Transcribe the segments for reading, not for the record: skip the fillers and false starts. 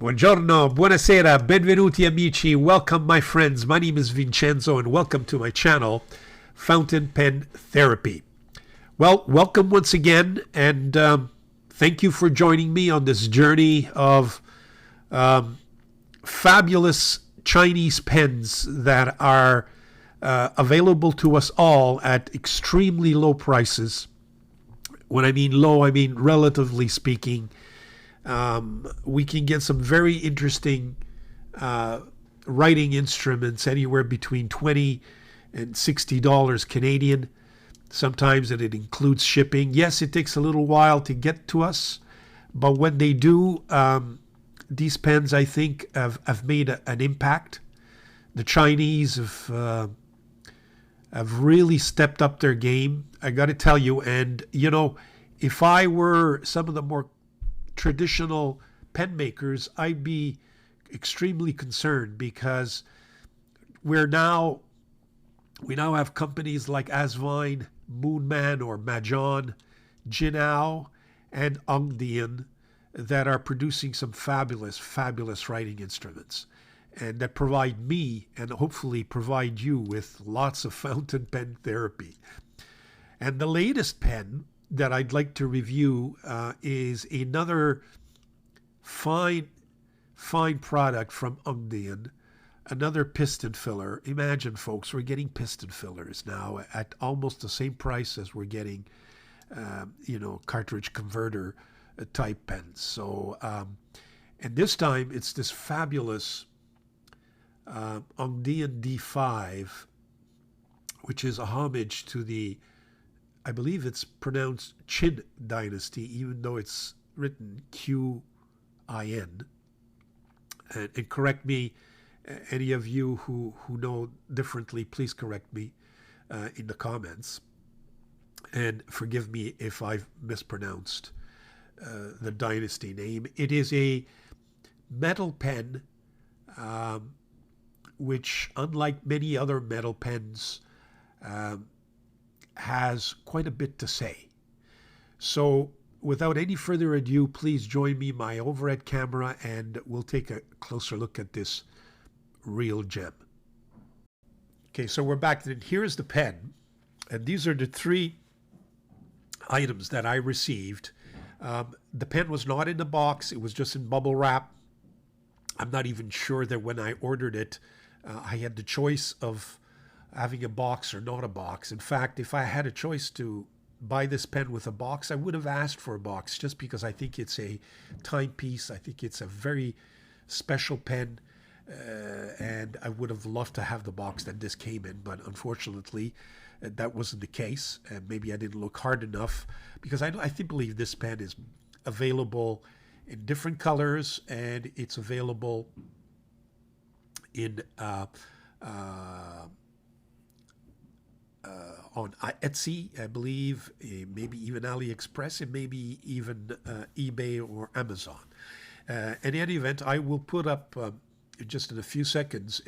Buongiorno, buonasera, benvenuti amici, welcome my friends. My name is Vincenzo and welcome to my channel, Fountain Pen Therapy. Well, welcome once again and thank you for joining me on this journey of fabulous Chinese pens that are available to us all at extremely low prices. When I mean low, I mean relatively speaking. We can get some very interesting writing instruments anywhere between $20 and $60 Canadian. Sometimes it includes shipping. Yes, it takes a little while to get to us, but when they do, these pens, I think, have made an impact. The Chinese have really stepped up their game, I got to tell you. And, you know, if I were some of the more traditional pen makers, I'd be extremely concerned because we now have companies like Asvine, Moonman or Majon, Jinao, and Hongdian that are producing some fabulous writing instruments and that provide me and hopefully provide you with lots of fountain pen therapy. And the latest pen that I'd like to review is another fine product from Hongdian, another piston filler. Imagine, folks, we're getting piston fillers now at almost the same price as we're getting, cartridge converter type pens. So, and this time it's this fabulous Hongdian D5, which is a homage to the, I believe it's pronounced Qin Dynasty, even though it's written Qin. And correct me, any of you who know differently, please correct me in the comments. And forgive me if I've mispronounced the dynasty name. It is a metal pen, which, unlike many other metal pens, has quite a bit to say. So without any further ado, please join me, my overhead camera, and we'll take a closer look at this real gem. Okay, so we're back. And here's the pen. And these are the three items that I received. The pen was not in the box. It was just in bubble wrap. I'm not even sure that when I ordered it, I had the choice of having a box or not a box. In fact, if I had a choice to buy this pen with a box, I would have asked for a box just because I think it's a timepiece. I think it's a very special pen, and I would have loved to have the box that this came in, but unfortunately that wasn't the case, and maybe I didn't look hard enough, because I believe this pen is available in different colors, and it's available in on Etsy, I believe, maybe even AliExpress, and maybe even eBay or Amazon. In any event, I will put up just in a few seconds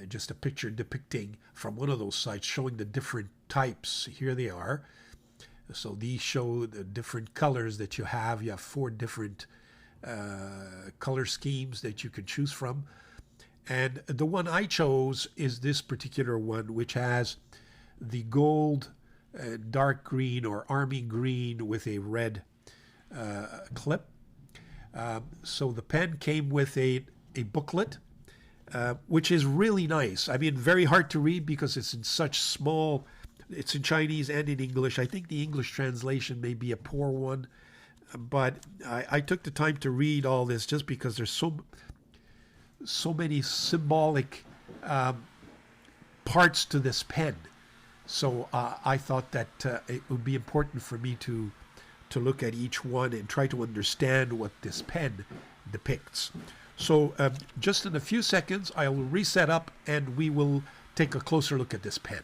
just a picture depicting from one of those sites showing the different types. Here they are. So these show the different colors that you have. You have 4 different color schemes that you can choose from. And the one I chose is this particular one, which has the gold, dark green or army green with a red clip. So the pen came with a booklet, which is really nice. I mean, very hard to read because it's in such small, it's in Chinese and in English. I think the English translation may be a poor one, but I took the time to read all this just because there's so many symbolic parts to this pen. So I thought that it would be important for me to look at each one and try to understand what this pen depicts. So just in a few seconds, I will reset up and we will take a closer look at this pen.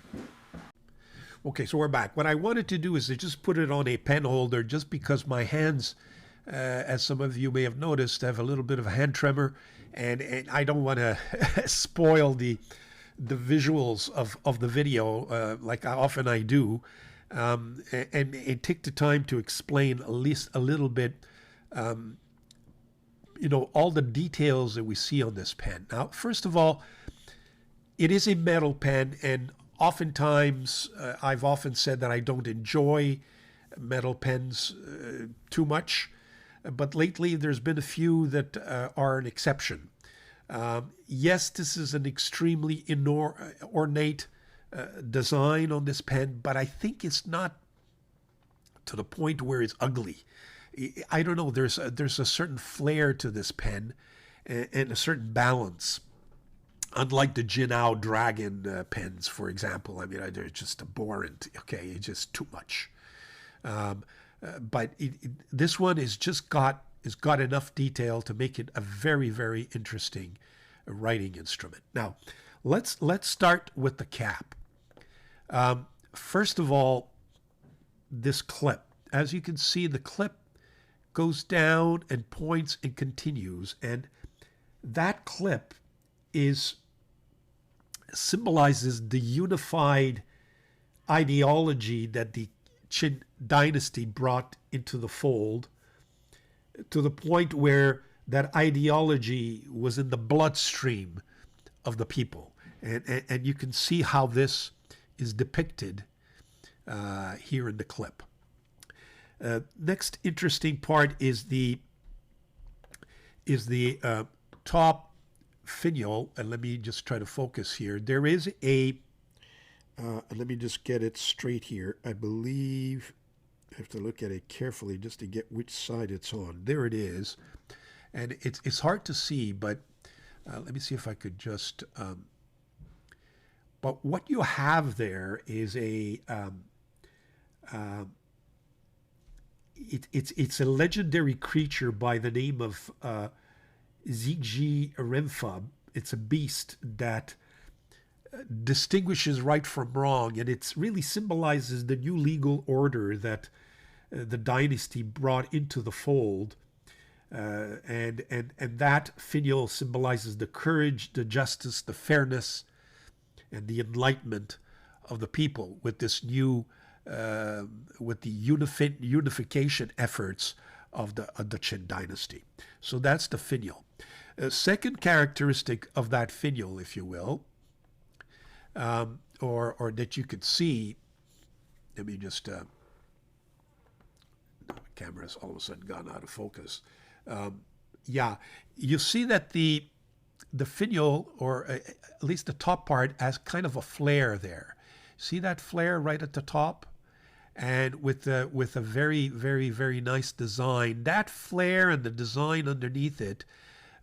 Okay, so we're back. What I wanted to do is to just put it on a pen holder, just because my hands, as some of you may have noticed, have a little bit of a hand tremor, and I don't want to spoil the visuals of the video like often I do, and take the time to explain at least a little bit all the details that we see on this pen. Now, first of all, it is a metal pen, and oftentimes I've often said that I don't enjoy metal pens too much, but lately there's been a few that are an exception. Yes, this is an extremely ornate design on this pen, but I think it's not to the point where it's ugly. I don't know. There's a certain flair to this pen and a certain balance. Unlike the Jinao Dragon pens, for example. I mean, they're just abhorrent. Okay, it's just too much. But this one is just got enough detail to make it a very, very interesting writing instrument. Now, let's start with the cap. First of all, this clip. As you can see, the clip goes down and points and continues, and that clip symbolizes the unified ideology that the Qin Dynasty brought into the fold, to the point where that ideology was in the bloodstream of the people. And you can see how this is depicted here in the clip. Next interesting part is the top finial, and let me just try to focus here. There is let me just get it straight here. I believe I have to look at it carefully just to get which side it's on. There it is, and it's hard to see, but let me see if I could just. But what you have there is it's a legendary creature by the name of Zigji Renfa. It's a beast that distinguishes right from wrong, and it really symbolizes the new legal order that the dynasty brought into the fold. And that finial symbolizes the courage, the justice, the fairness, and the enlightenment of the people with this new with the unification efforts of the Qin dynasty. So that's the finial. Second characteristic of that finial, if you will, or that you could see, let me just, the camera's all of a sudden gone out of focus. Yeah, you see that the finial, or at least the top part, has kind of a flare there. See that flare right at the top? And with a very, very, very nice design. That flare and the design underneath it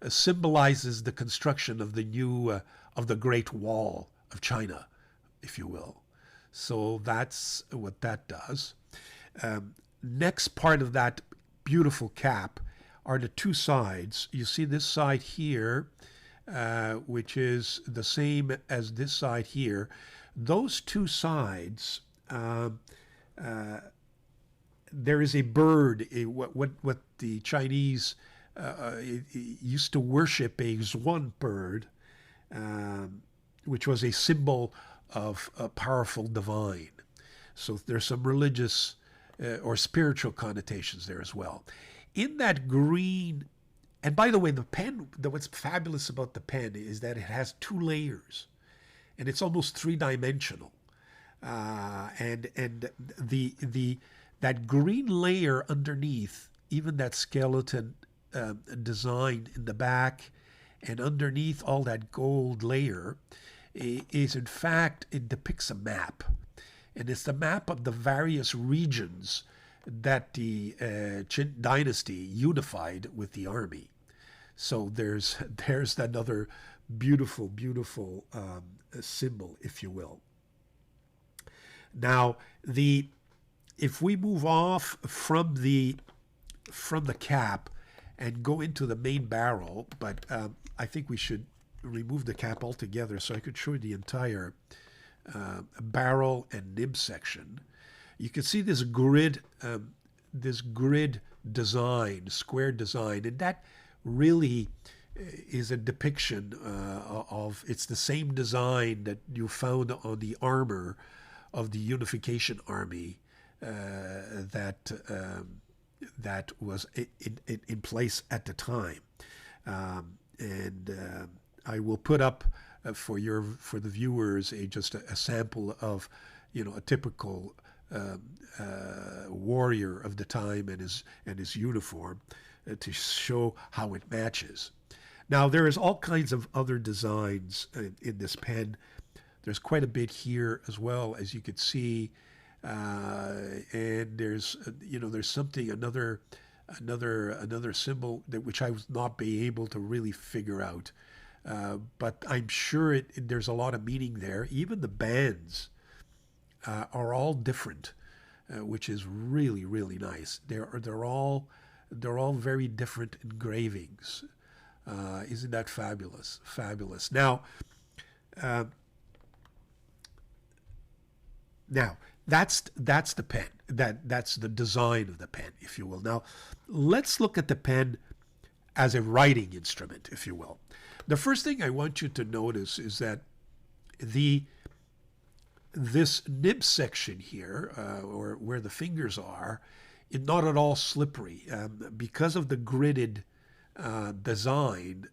symbolizes the construction of the new, of the Great Wall of China, if you will. So that's what that does. Next part of that beautiful cap are the two sides. You see this side here, which is the same as this side here. Those two sides, there is a bird, what the Chinese used to worship, a Zhuan bird, which was a symbol of a powerful divine. So there's some religious or spiritual connotations there as well. In that green, and by the way, the pen, what's fabulous about the pen is that it has two layers, and it's almost three-dimensional. And that green layer underneath, even that skeleton design in the back, and underneath all that gold layer, is in fact, it depicts a map. And it's the map of the various regions that the Qin dynasty unified with the army. So there's another beautiful, beautiful symbol, if you will. Now, if we move off from the cap and go into the main barrel, but I think we should remove the cap altogether so I could show you the entire barrel and nib section. You can see this grid design, square design, and that really is a depiction of, it's the same design that you found on the armor of the Unification Army that that was in place at the time. And I will put up for the viewers just a sample of a typical warrior of the time and his uniform to show how it matches. Now there is all kinds of other designs in this pen. There's quite a bit here as well, as you could see, and there's there's something another symbol which I was not be able to really figure out, but I'm sure there's a lot of meaning there. Even the bands are all different, which is really, really nice. They're all very different engravings. Isn't that fabulous? Fabulous. Now that's the pen. That's the design of the pen, if you will. Now let's look at the pen as a writing instrument, if you will. The first thing I want you to notice is that this nib section here, or where the fingers are, is not at all slippery because of the gridded design.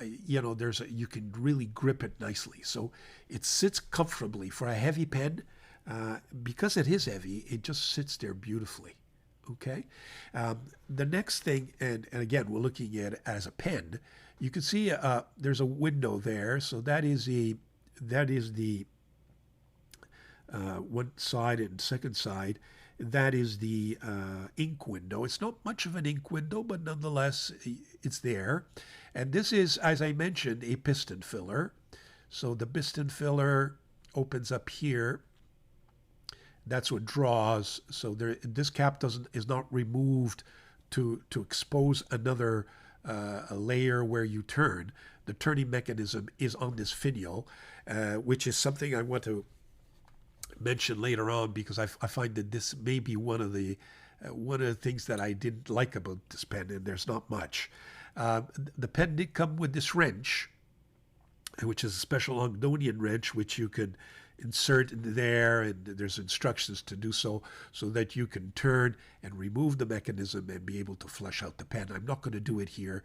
You can really grip it nicely, so it sits comfortably for a heavy pen. Because it is heavy, it just sits there beautifully. Okay. The next thing, and again, we're looking at it as a pen. You can see there's a window there, so that is the one side, and second side, that is the ink window. It's not much of an ink window, but nonetheless, it's there. And this is, as I mentioned, a piston filler. So the piston filler opens up here. That's what draws. So this cap is not removed to expose another layer where you turn. The turning mechanism is on this finial, which is something I want to mention later on, because I find that this may be one of the things that I didn't like about this pen, and there's not much. The pen did come with this wrench, which is a special Hongdian wrench, which you can insert in there, and there's instructions to do so that you can turn and remove the mechanism and be able to flush out the pen. I'm not going to do it here.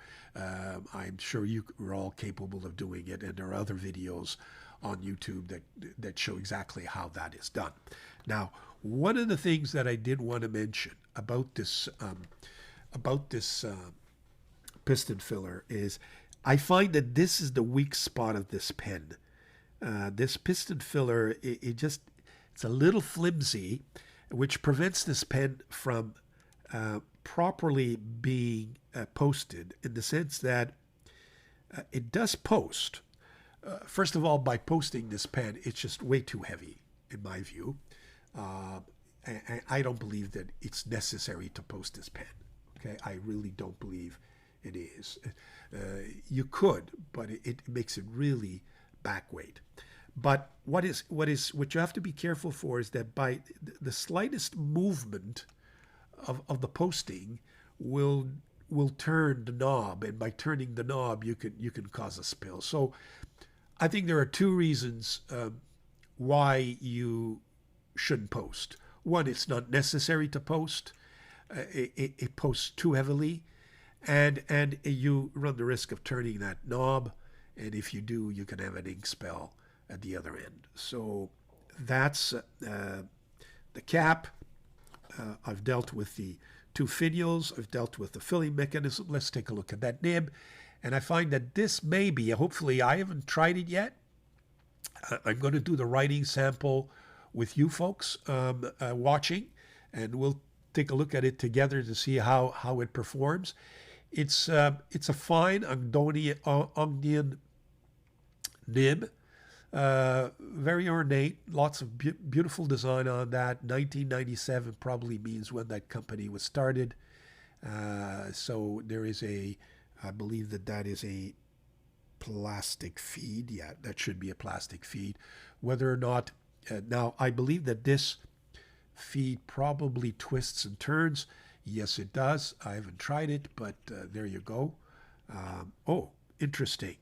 I'm sure you are all capable of doing it, and there are other videos on YouTube that show exactly how that is done. Now, one of the things that I did want to mention about this piston filler is I find that this is the weak spot of this pen. This piston filler, it's a little flimsy, which prevents this pen from properly being posted, in the sense that it does post. First of all, by posting this pen, it's just way too heavy, in my view. I don't believe that it's necessary to post this pen. Okay, I really don't believe it is. You could, but it makes it really back weight. But what you have to be careful for is that by the slightest movement of the posting will turn the knob, and by turning the knob you can cause a spill. So I think there are two reasons why you shouldn't post. One, it's not necessary to post. It posts too heavily, and you run the risk of turning that knob, and if you do, you can have an ink spill at the other end. So that's the cap. I've dealt with the two finials. I've dealt with the filling mechanism. Let's take a look at that nib. And I find that this may be, hopefully I haven't tried it yet. I'm going to do the writing sample with you folks watching, and we'll take a look at it together to see how it performs. It's a fine Hongdian nib. Very ornate, lots of beautiful design on that. 1997 probably means when that company was started. So there is I believe that is a plastic feed. Yeah, that should be a plastic feed. Whether or not, now I believe that this feed probably twists and turns. Yes, it does. I haven't tried it, but there you go. Oh, interesting.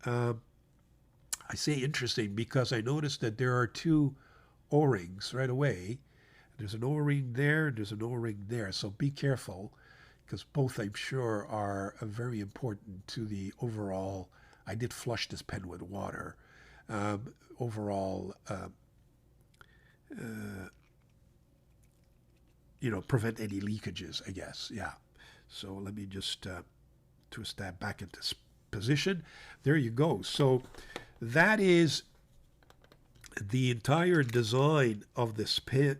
I say interesting because I noticed that there are two O-rings right away There's an O-ring there, there's an O-ring there. So be careful, because both, I'm sure, are very important to the overall. I did flush this pen with water. Overall, prevent any leakages, I guess. Yeah. So let me just twist that back into position. There you go. So that is the entire design of this pen,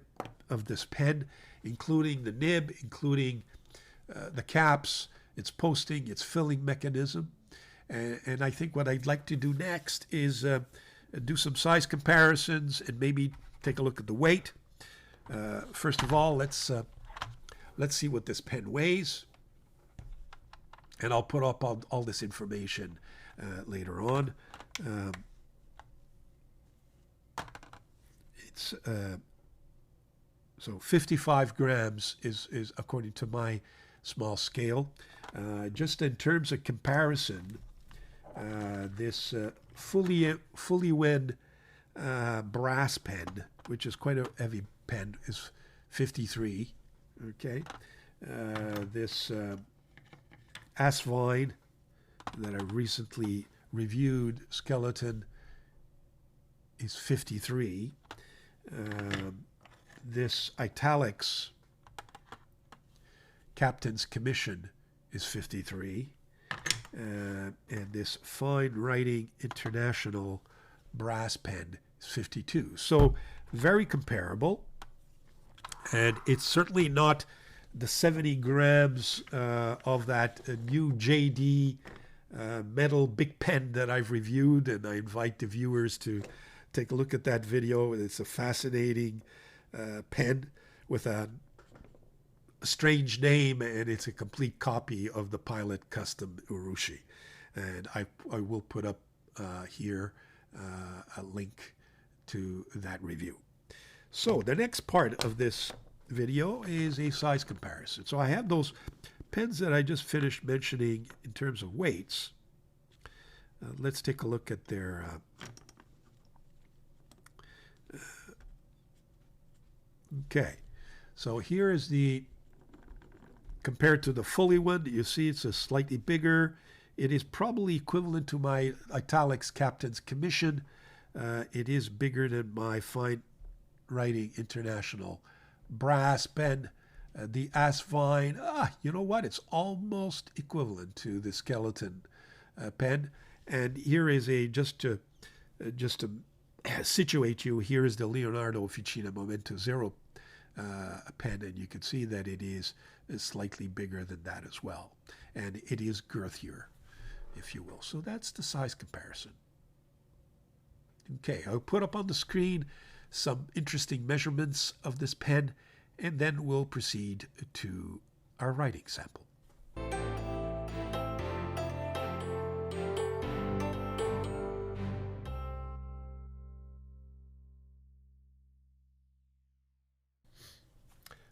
including the nib, including the caps, its posting, its filling mechanism. And I think what I'd like to do next is do some size comparisons and maybe take a look at the weight. First of all, let's see what this pen weighs, and I'll put up all this information later on. It's so 55 grams is according to my small scale. Just in terms of comparison, this fully wed brass pen, which is quite a heavy pen, is 53. Okay, this Asvine that I recently reviewed, skeleton, is 53. This Italics Captain's Commission is 53. And this Fine Writing International brass pen is 52. So very comparable. And it's certainly not the 70 grams of that new JD metal big pen that I've reviewed. And I invite the viewers to take a look at that video. It's a fascinating pen with a strange name, and it's a complete copy of the Pilot Custom Urushi. And I will put up here a link to that review. So the next part of this video is a size comparison. So I have those pens that I just finished mentioning in terms of weights. Let's take a look at their okay. So here is the, compared to the fully one, you see it's a slightly bigger. It is probably equivalent to my Italics Captain's Commission. It is bigger than my Fine Writing International brass pen. The Asvine, you know what? It's almost equivalent to the skeleton pen. And here is a, just to situate you, here is the Leonardo Ficina Momento Zero pen, and you can see that it is slightly bigger than that as well. And it is girthier, if you will. So that's the size comparison. Okay, I'll put up on the screen some interesting measurements of this pen, and then we'll proceed to our writing sample.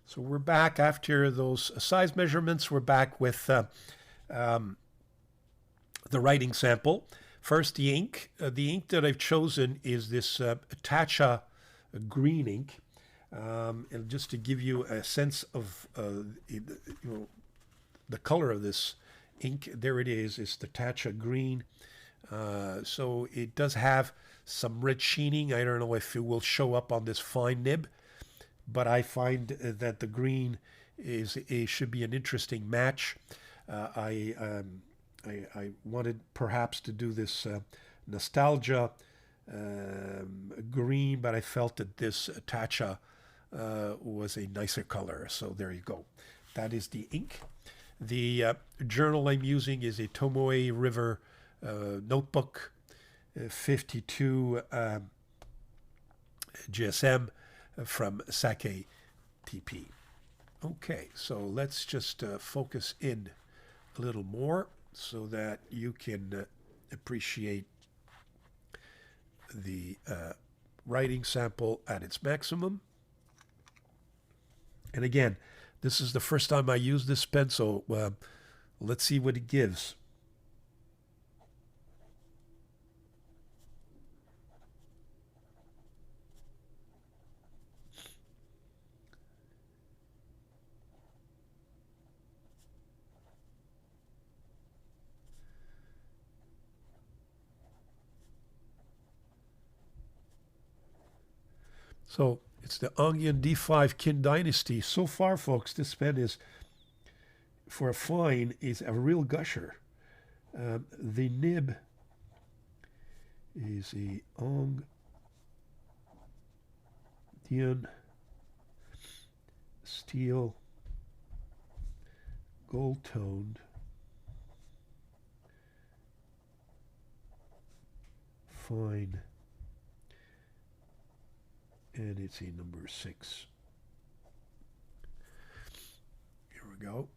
So we're back after those size measurements. We're back with the writing sample. First, the ink. The ink that I've chosen is this Tatcha green ink. And just to give you a sense of the color of this ink, there it is. It's the Tatcha green. So it does have some red sheening. I don't know if it will show up on this fine nib, but I find that the green should be an interesting match. I wanted perhaps to do this nostalgia green, but I felt that this Tatcha was a nicer color. So there you go. That is the ink. The journal I'm using is a Tomoe River notebook, 52 GSM from Sake TP. Okay, so let's just focus in a little more so that you can appreciate the writing sample at its maximum. And again, this is the first time I use this pen, so let's see what it gives. So it's the Hongdian D5 Qin Dynasty. So far, folks, this pen is, for a fine, is a real gusher. The nib is a Hongdian steel, gold-toned, fine, and it's a number 6. Here we go.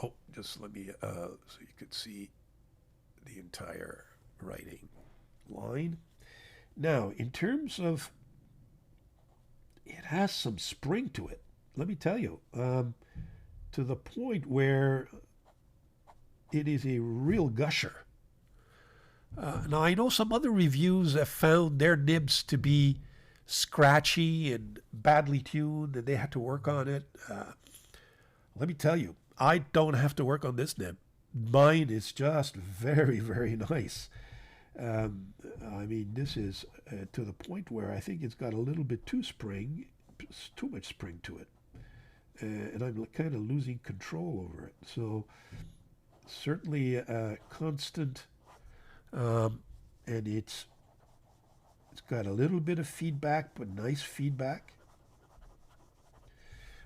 Oh, just let me, so you could see the entire writing line. Now, in terms of, it has some spring to it, let me tell you, to the point where it is a real gusher. Now, I know some other reviews have found their nibs to be scratchy and badly tuned, and they had to work on it. Let me tell you, I don't have to work on this nib. Mine is just very, very nice. I mean, this is to the point where I think it's got a little bit too much spring to it. And I'm kind of losing control over it. So certainly constant, and it's got a little bit of feedback, but nice feedback.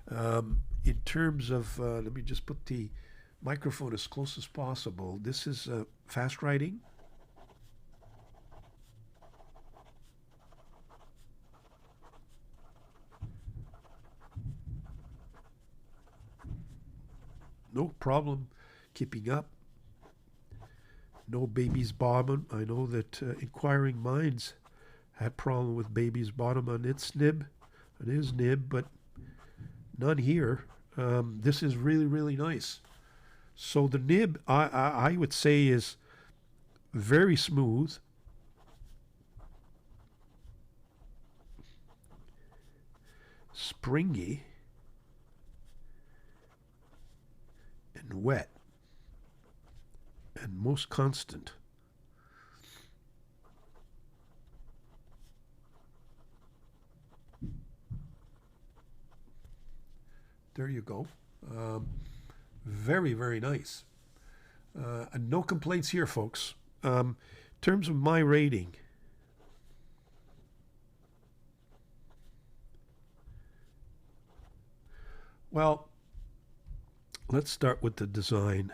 In terms of, let me just put the microphone as close as possible. This is fast writing. No problem keeping up. No baby's bottom. I know that inquiring minds had problem with baby's bottom on its nib, on his nib, but none here. This is really, really nice. So the nib, I would say, is very smooth. Springy. And wet. And most constant. There you go. Very, very nice. And no complaints here, folks. In terms of my rating, well, let's start with the design.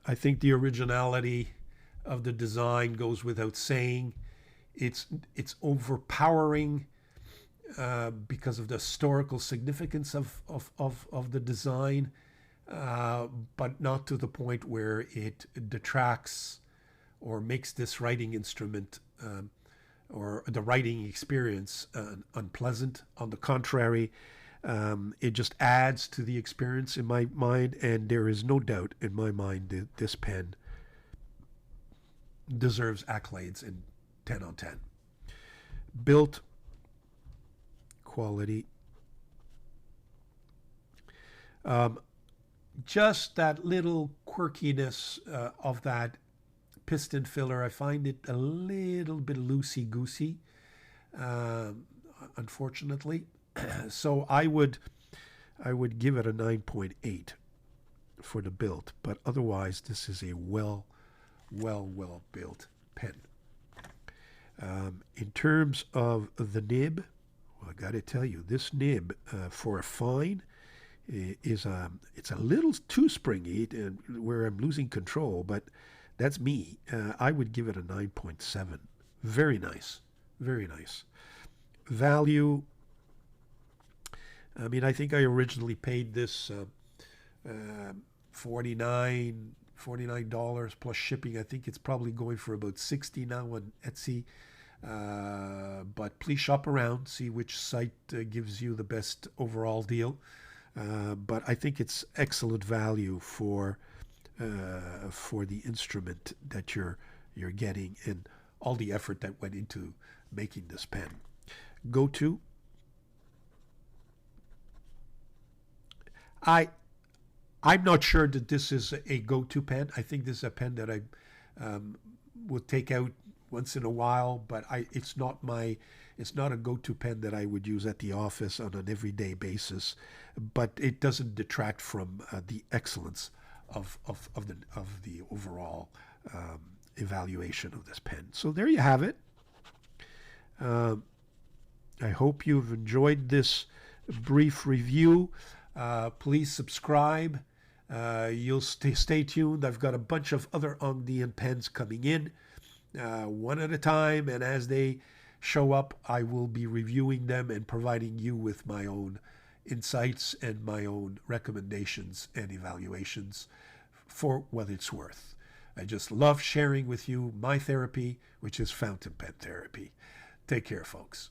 I think the originality of the design goes without saying. It's overpowering because of the historical significance of the design, but not to the point where it detracts or makes this writing instrument or the writing experience unpleasant. On the contrary, it just adds to the experience in my mind, and there is no doubt in my mind that this pen deserves accolades in 10 on 10. Built quality. Just that little quirkiness of that piston filler, I find it a little bit loosey-goosey, unfortunately. So I would give it a 9.8 for the build, but otherwise this is a well built pen. In terms of the nib, well, I got to tell you, this nib for a fine is it's a little too springy, where I'm losing control, but that's me. I would give it a 9.7. Very nice, very nice. Value. I mean, I think I originally paid this $49 plus shipping. I think it's probably going for about $60 now on Etsy. But please shop around, see which site gives you the best overall deal. But I think it's excellent value for the instrument that you're getting and all the effort that went into making this pen. Go to. I'm not sure that this is a go-to pen. I think this is a pen that I would take out once in a while, but it's not a go-to pen that I would use at the office on an everyday basis. But it doesn't detract from the excellence of the overall evaluation of this pen. So there you have it. I hope you've enjoyed this brief review. Please subscribe. You'll stay tuned. I've got a bunch of other Hongdian pens coming in, one at a time, and as they show up, I will be reviewing them and providing you with my own insights and my own recommendations and evaluations for what it's worth. I just love sharing with you my therapy, which is fountain pen therapy. Take care, folks.